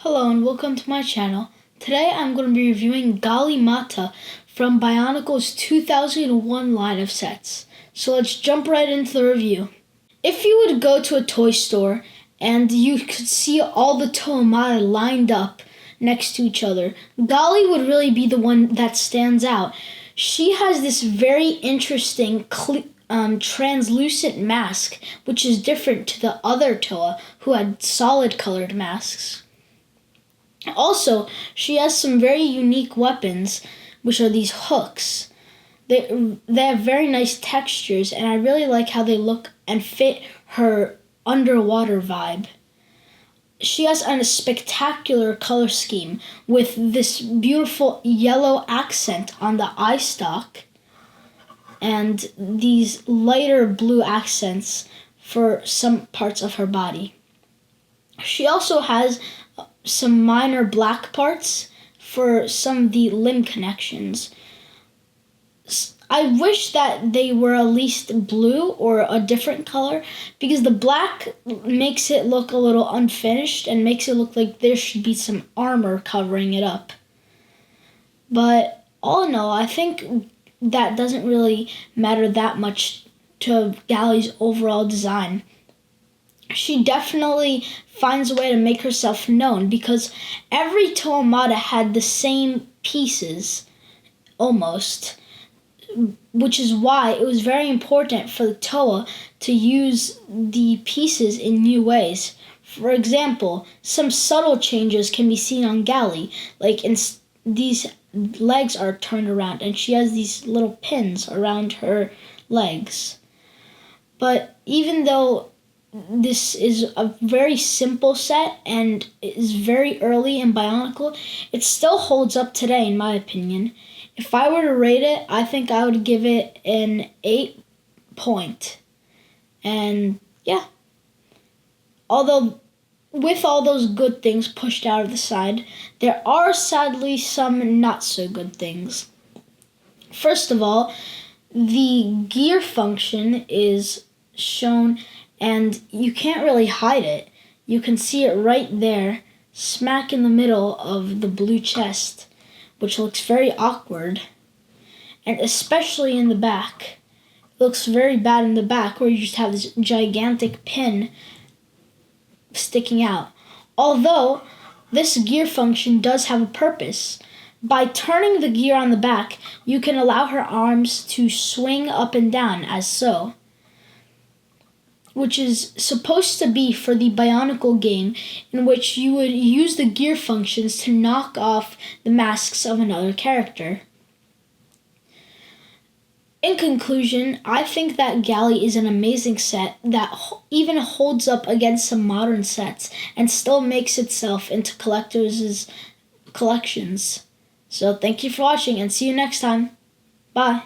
Hello and welcome to my channel. Today I'm going to be reviewing Gali from Bionicle's 2001 line of sets. So let's jump right into the review. If you would go to a toy store and you could see all the Toamata lined up next to each other, Gali would really be the one that stands out. She has this very interesting translucent mask, which is different to the other Toa who had solid colored masks. Also, she has some very unique weapons, which are these hooks. They have very nice textures, and I really like how they look and fit her underwater vibe. She has a spectacular color scheme with this beautiful yellow accent on the eye stalk and these lighter blue accents for some parts of her body. She also has some minor black parts for some of the limb connections. I wish that they were at least blue or a different color, because the black makes it look a little unfinished and makes it look like there should be some armor covering it up. But all in all, I think that doesn't really matter that much to Gali's overall design. She definitely finds a way to make herself known, because every Toamata had the same pieces, almost, which is why it was very important for the Toa to use the pieces in new ways. For example, some subtle changes can be seen on Gali, like these legs are turned around and she has these little pins around her legs. But even though this is a very simple set and is very early in Bionicle, it still holds up today in my opinion. If I were to rate it, I think I would give it an 8 point. And yeah, although with all those good things pushed out of the side, there are sadly some not so good things. First of all, the gear function is shown and you can't really hide it. You can see it right there, smack in the middle of the blue chest, which looks very awkward. And especially in the back. It looks very bad in the back, where you just have this gigantic pin sticking out. Although, this gear function does have a purpose. By turning the gear on the back, you can allow her arms to swing up and down as so, which is supposed to be for the Bionicle game, in which you would use the gear functions to knock off the masks of another character. In conclusion, I think that Gali is an amazing set that even holds up against some modern sets and still makes itself into collectors' collections. So thank you for watching and see you next time. Bye.